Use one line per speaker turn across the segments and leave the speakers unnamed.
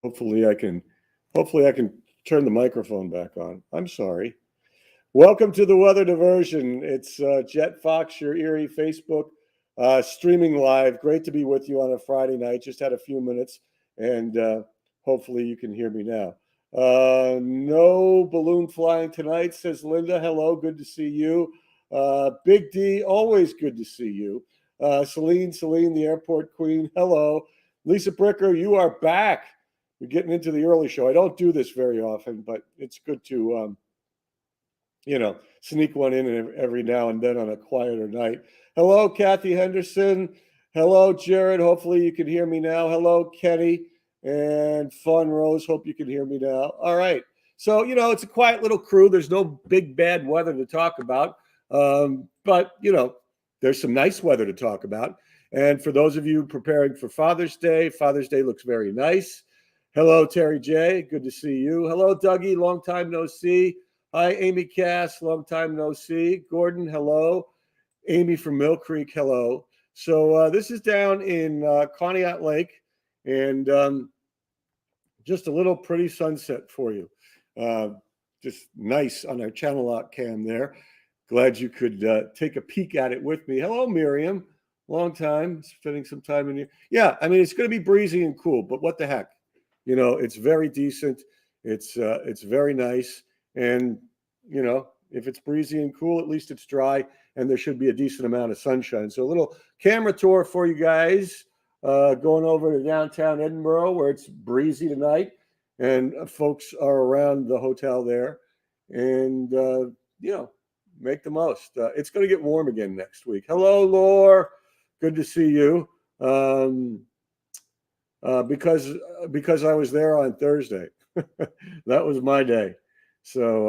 Hopefully I can turn the microphone back on. I'm sorry. Welcome to the Weather Diversion. It's Jet Fox, your Erie Facebook, streaming live. Great to be with you on a Friday night. Just had a few minutes, and hopefully you can hear me now. No balloon flying tonight, says Linda. Hello, good to see you. Big D, always good to see you. Celine, the airport queen. Hello. Lisa Bricker, you are back. We're getting into the early show. I don't do this very often, but it's good to sneak one in every now and then on a quieter night. Hello, Kathy Henderson. Hello, Jared. Hopefully you can hear me now. Hello, Kenny and Fun Rose. Hope you can hear me now. All right. So, it's a quiet little crew. There's no big bad weather to talk about. But, there's some nice weather to talk about. And for those of you preparing for Father's Day looks very nice. Hello, Terry J. Good to see you. Hello, Dougie. Long time no see. Hi, Amy Cass. Long time no see. Gordon, hello. Amy from Mill Creek, hello. So this is down in Conneaut Lake, and just a little pretty sunset for you. Just nice on our channel lock cam there. Glad you could take a peek at it with me. Hello, Miriam. Long time. Spending some time in here. Yeah, I mean, it's going to be breezy and cool, but what the heck? It's very decent. It's very nice. And, if it's breezy and cool, at least it's dry, and there should be a decent amount of sunshine. So a little camera tour for you guys, going over to downtown Edinburgh, where it's breezy tonight, and folks are around the hotel there. And, make the most. It's going to get warm again next week. Hello, Laura. Good to see you. Because I was there on Thursday. That was my day. So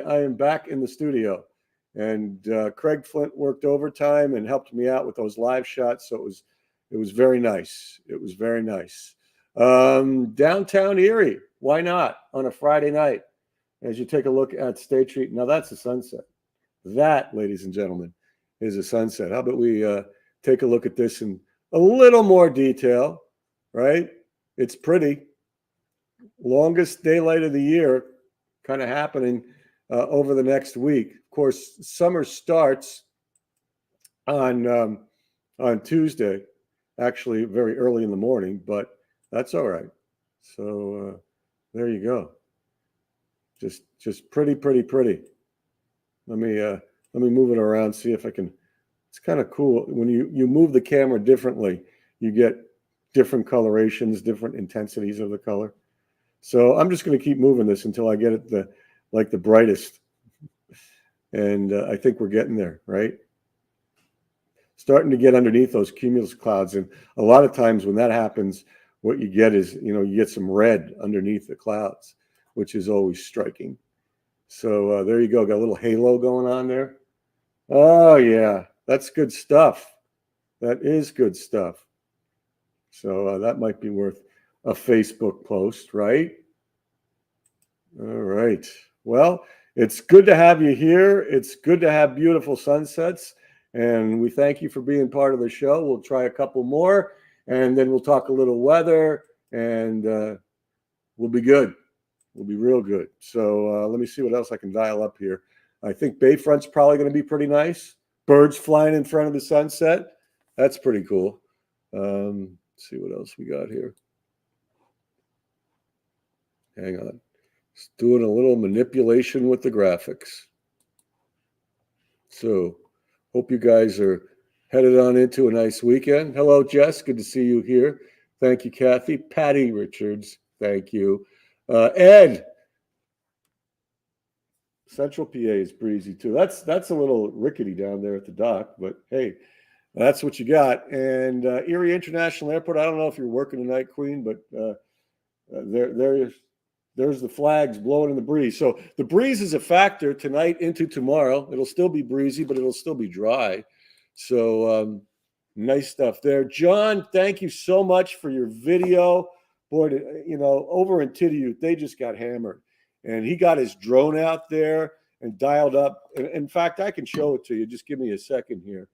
I am back in the studio, and Craig Flint worked overtime and helped me out with those live shots. So it was very nice. It was very nice. Downtown Erie, why not on a Friday night? As you take a look at State Street, now that's a sunset. That, ladies and gentlemen, is a sunset. How about we take a look at this in a little more detail? Right? It's pretty. Longest daylight of the year kind of happening over the next week. Of course, summer starts on Tuesday, actually very early in the morning, but that's all right. So there you go. Just pretty. Let me move it around, see if I can. It's kind of cool. When you move the camera differently, you get different colorations, different intensities of the color. So I'm just going to keep moving this until I get it the brightest. And I think we're getting there, right? Starting to get underneath those cumulus clouds. And a lot of times when that happens, what you get is, you get some red underneath the clouds, which is always striking. So there you go. Got a little halo going on there. Oh, yeah. That's good stuff. That is good stuff. So that might be worth a Facebook post, right? All right. Well, it's good to have you here. It's good to have beautiful sunsets. And we thank you for being part of the show. We'll try a couple more, and then we'll talk a little weather, and we'll be good. We'll be real good. So let me see what else I can dial up here. I think Bayfront's probably going to be pretty nice. Birds flying in front of the sunset. That's pretty cool. Let's see what else we got here. Hang on. Just doing a little manipulation with the graphics. So hope you guys are headed on into a nice weekend. Hello, Jess. Good to see you here. Thank you, Kathy. Patty Richards. Thank you. Ed. Central PA is breezy too. That's a little rickety down there at the dock, but hey, that's what you got. And Erie International Airport. I don't know if you're working tonight, Queen, but there's the flags blowing in the breeze. So the breeze is a factor tonight into tomorrow. It'll still be breezy, but it'll still be dry. So nice stuff there. John, thank you so much for your video. Boy, over in Tidiute, they just got hammered. And he got his drone out there and dialed up. In fact, I can show it to you. Just give me a second here.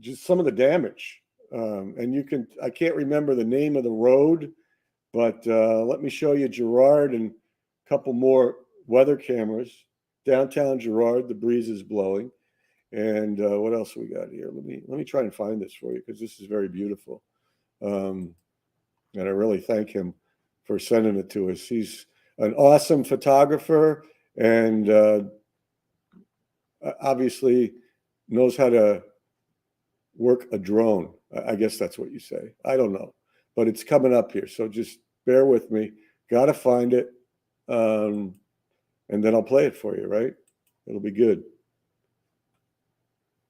Just some of the damage And I can't remember the name of the road, but let me show you Girard and a couple more weather cameras. Downtown Girard, the breeze is blowing. And what else we got here? Let me try and find this for you because this is very beautiful. And I really thank him for sending it to us. He's an awesome photographer and obviously knows how to work a drone. I guess that's what you say. I don't know, but it's coming up here. So just bear with me. Got to find it. And then I'll play it for you, right? It'll be good.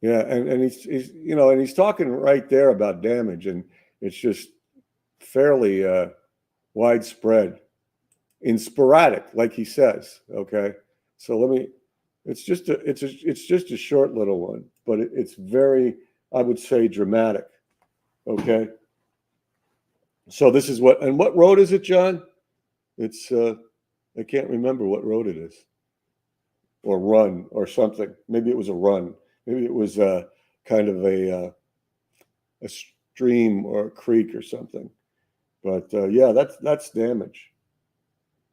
Yeah. And he's talking right there about damage, and it's just fairly widespread in sporadic, like he says. Okay. So it's just a short little one, but it's very, I would say, dramatic. Okay. So this is what road is it, John? It's I can't remember what road it is, or run or something. Maybe it was a run. Maybe it was kind of a stream or a creek or something. But yeah, that's damage,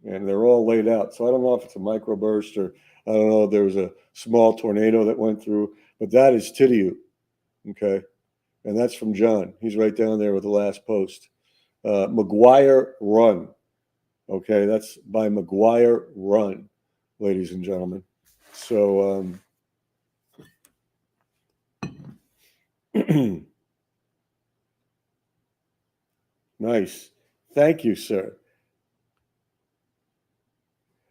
and they're all laid out. So I don't know if it's a microburst or I don't know. There was a small tornado that went through, but that is Tidiu. Okay, and that's from John. He's right down there with the last post. McGuire Run. Okay, that's by McGuire Run, ladies and gentlemen. So nice. Thank you, sir.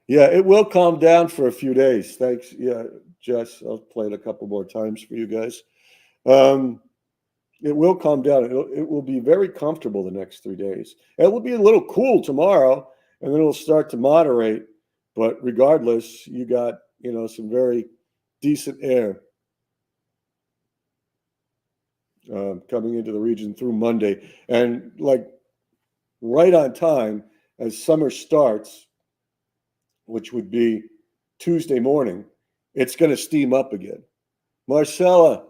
Yeah, it will calm down for a few days. Thanks. Yeah, Jess, I'll play it a couple more times for you guys. It will calm down. It will be very comfortable the next 3 days. It will be a little cool tomorrow, and then it'll start to moderate. But regardless, you got some very decent air coming into the region through Monday, and like right on time as summer starts, which would be Tuesday morning, it's going to steam up again. Marcella,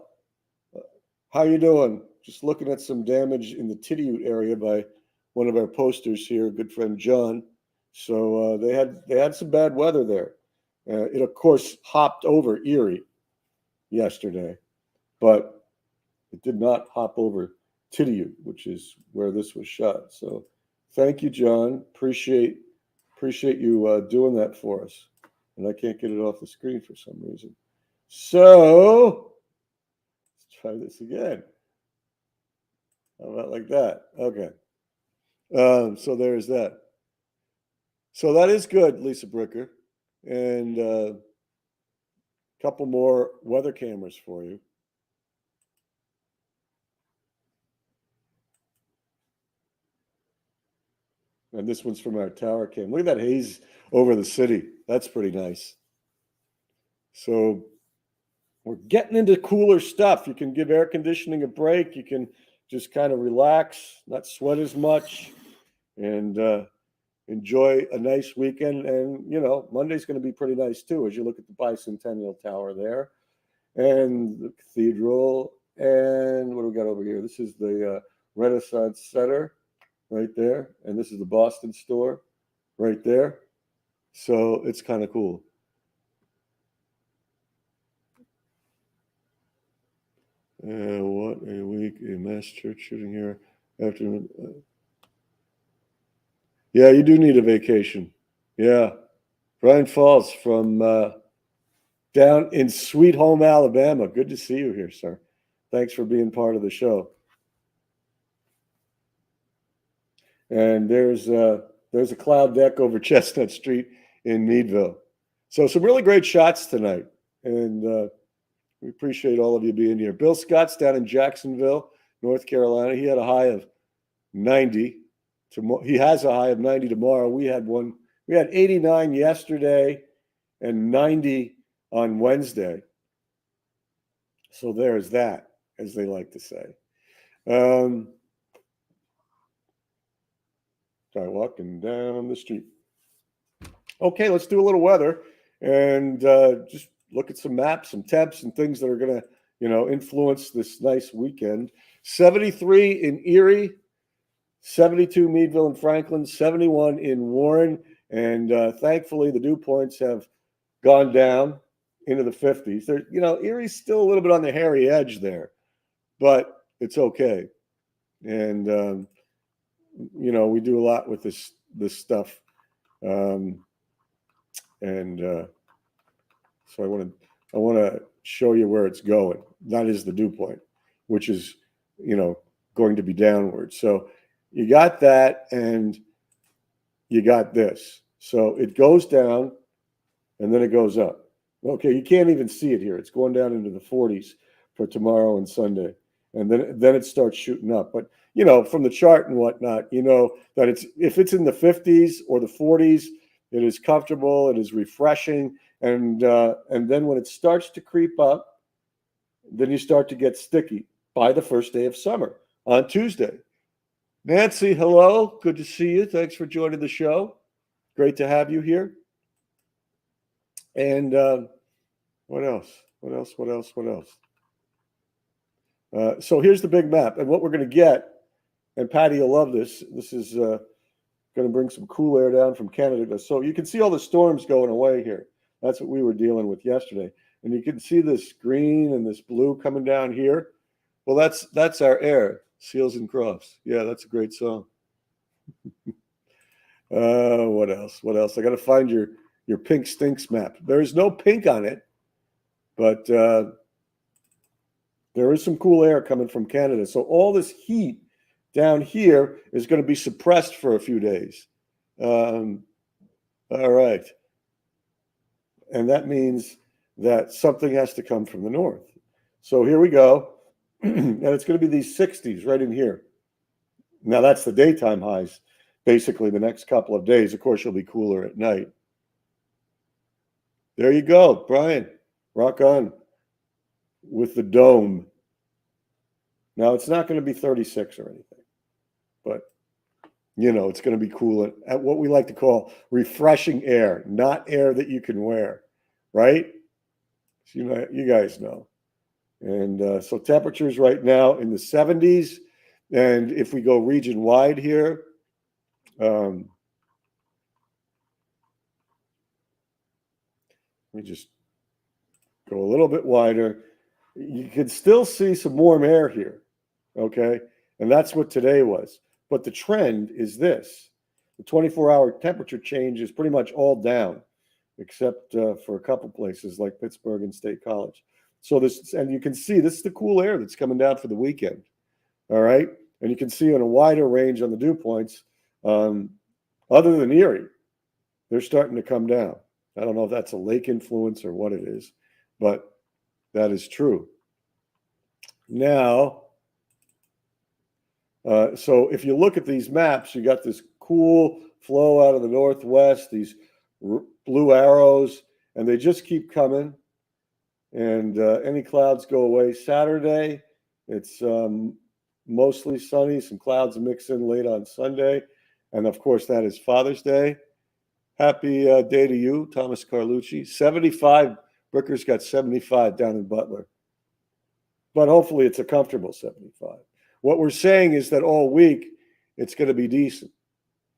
how you doing? Just looking at some damage in the Tidiute area by one of our posters here, good friend John. So they had some bad weather there. It of course hopped over Erie yesterday, but it did not hop over Tidiute, which is where this was shot. So thank you, John. Appreciate you doing that for us. And I can't get it off the screen for some reason. So let's try this again. How about like that? Okay. So there's that. So that is good, Lisa Bricker. And a couple more weather cameras for you. And this one's from our tower cam. Look at that haze over the city. That's pretty nice. So we're getting into cooler stuff. You can give air conditioning a break. You can just kind of relax, not sweat as much, and enjoy a nice weekend. And, Monday's going to be pretty nice, too, as you look at the Bicentennial Tower there and the cathedral. And what do we got over here? This is the Renaissance Center right there. And this is the Boston store right there. So it's kind of cool. What a week. A mass church shooting here. Afternoon. Yeah, you do need a vacation. Yeah. Brian Falls from down in Sweet Home, Alabama. Good to see you here, sir. Thanks for being part of the show. And there's a cloud deck over Chestnut Street in Meadville. So some really great shots tonight. And we appreciate all of you being here. Bill Scott's down in Jacksonville, North Carolina. He had a high of 90. He has a high of 90 tomorrow. We had 89 yesterday and 90 on Wednesday. So there's that, as they like to say. Try walking down the street. Okay, let's do a little weather and just look at some maps, some temps, and things that are going to, influence this nice weekend. 73 in Erie, 72 Meadville and Franklin, 71 in Warren, and thankfully the dew points have gone down into the 50s. There, Erie's still a little bit on the hairy edge there, but it's okay. And we do a lot with this stuff, and so I want to show you where it's going. That is the dew point, which is going to be downward. So you got that, and you got this. So it goes down, and then it goes up. Okay, you can't even see it here. It's going down into the 40s for tomorrow and Sunday, and then it starts shooting up. But from the chart and whatnot, that if it's in the 50s or the 40s, it is comfortable, it is refreshing, and then when it starts to creep up, then you start to get sticky by the first day of summer on Tuesday. Nancy, hello, good to see you. Thanks for joining the show. Great to have you here. And what else? So here's the big map, and what we're going to get. And Patty, you'll love this. This is going to bring some cool air down from Canada. So you can see all the storms going away here. That's what we were dealing with yesterday. And you can see this green and this blue coming down here. Well, that's our air, Seals and Crofts. Yeah, that's a great song. What else? I got to find your pink stinks map. There is no pink on it, but there is some cool air coming from Canada. So all this heat down here is going to be suppressed for a few days. All right. And that means that something has to come from the north. So here we go. And it's going to be these 60s right in here. Now that's the daytime highs, basically the next couple of days. Of course, you'll be cooler at night. There you go, Brian. Rock on with the dome. Now, it's not going to be 36 or anything, but, it's going to be cool at what we like to call refreshing air, not air that you can wear, right? So, you guys know. And so temperatures right now in the 70s. And if we go region wide here, let me just go a little bit wider. You can still see some warm air here, okay? And that's what today was. But the trend is this. The 24-hour temperature change is pretty much all down, except for a couple places like Pittsburgh and State College. So and you can see this is the cool air that's coming down for the weekend, all right? And you can see on a wider range on the dew points, other than Erie, they're starting to come down. I don't know if that's a lake influence or what it is, but that is true. Now, so if you look at these maps, you got this cool flow out of the northwest, these blue arrows, and they just keep coming. And any clouds go away. Saturday, it's mostly sunny, some clouds mix in late on Sunday. And of course, that is Father's Day. Happy day to you, Thomas Carlucci. 75, Brooker's got 75 down in Butler. But hopefully it's a comfortable 75. What we're saying is that all week, it's going to be decent.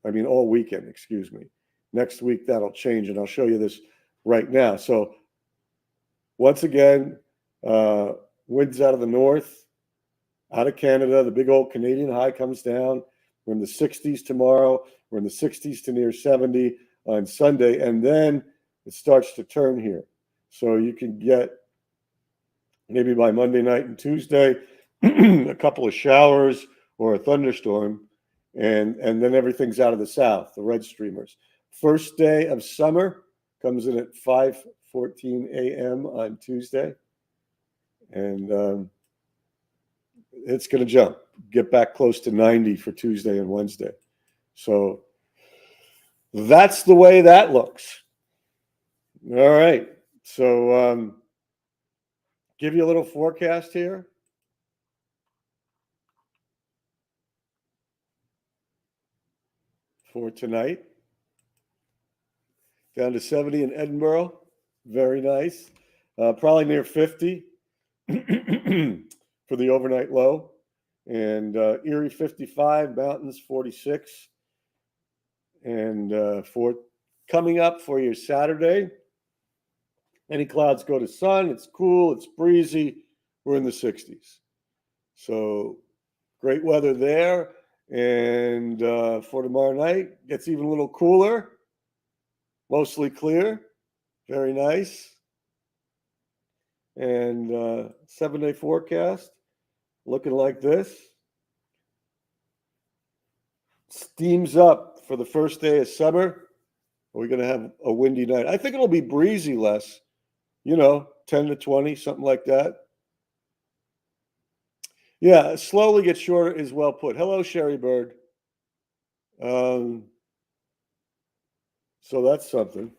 I mean, all weekend, excuse me. Next week, that'll change, and I'll show you this right now. So once again, winds out of the north, out of Canada. The big old Canadian high comes down. We're in the 60s tomorrow. We're in the 60s to near 70 on Sunday. And then it starts to turn here. So you can get maybe by Monday night and Tuesday, a couple of showers or a thunderstorm. And then everything's out of the south, the red streamers. First day of summer comes in at 5:14 a.m. on Tuesday. And it's going to jump, get back close to 90 for Tuesday and Wednesday. So that's the way that looks. All right. So give you a little forecast here. For tonight. Down to 70 in Edinburgh. Very nice. Probably near 50 for the overnight low. and Erie 55, Mountains 46. And for coming up for your Saturday, any clouds go to sun. It's cool. It's breezy. We're in the 60s. So great weather there. And for tomorrow night, gets even a little cooler. Mostly clear. Very nice. And 7-day forecast looking like this. Steams up for the first day of summer. We're going to have a windy night. I think it'll be breezy less, 10 to 20, something like that. Yeah, slowly gets shorter is well put. Hello, Sherry Bird. So that's something.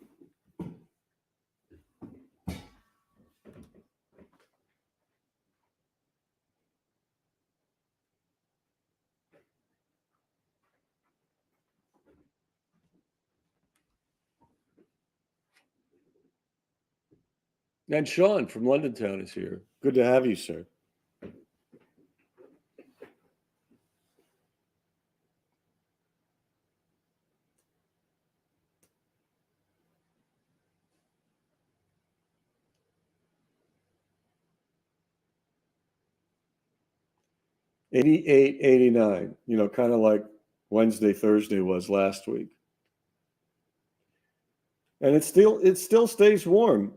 And Sean from London Town is here. Good to have you, sir. '88, '89. Kind of like Wednesday, Thursday was last week. And it still stays warm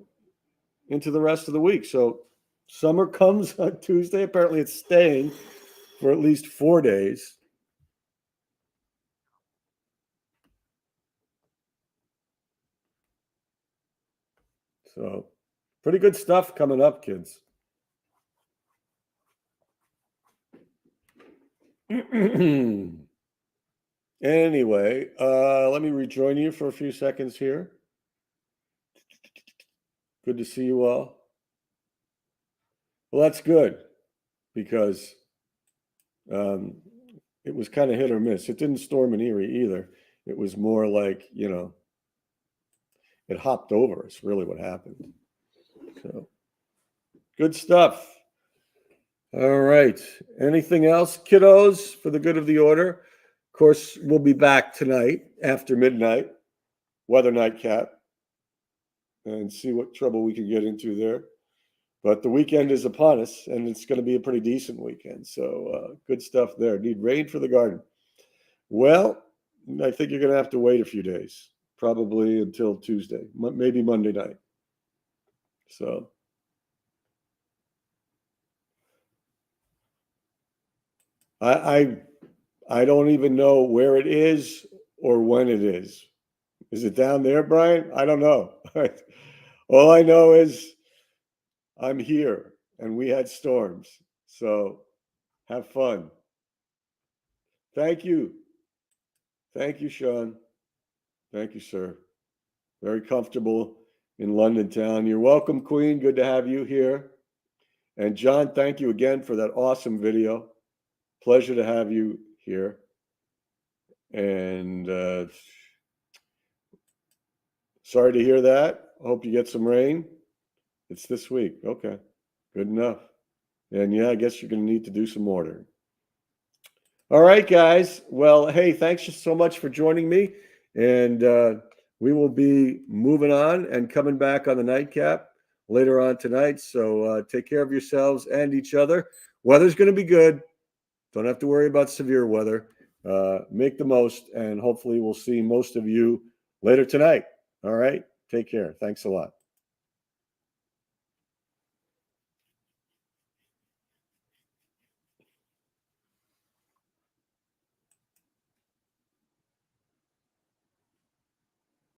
into the rest of the week. So summer comes on Tuesday. Apparently, it's staying for at least 4 days. So pretty good stuff coming up, kids. Anyway, let me rejoin you for a few seconds here. Good to see you all. Well, that's good because it was kind of hit or miss. It didn't storm in Erie either. It was more like, it hopped over. It's really what happened. So good stuff. All right. Anything else, kiddos, for the good of the order? Of course, we'll be back tonight after midnight, weather nightcap, and see what trouble we can get into there. But the weekend is upon us, and it's going to be a pretty decent weekend. So good stuff there. Need rain for the garden. Well, I think you're going to have to wait a few days, probably until Tuesday, maybe Monday night. So I don't even know where it is or when it is. Is it down there, Brian? I don't know. All I know is I'm here and we had storms. So have fun. Thank you. Thank you, Sean. Thank you, sir. Very comfortable in London town. You're welcome, Queen. Good to have you here. And John, thank you again for that awesome video. Pleasure to have you here. And sorry to hear that. Hope you get some rain. It's this week. Okay. Good enough. And yeah, I guess you're going to need to do some ordering. All right, guys. Well, hey, thanks so much for joining me. And we will be moving on and coming back on the nightcap later on tonight. So take care of yourselves and each other. Weather's going to be good. Don't have to worry about severe weather. Make the most, and hopefully we'll see most of you later tonight. All right. Take care. Thanks a lot.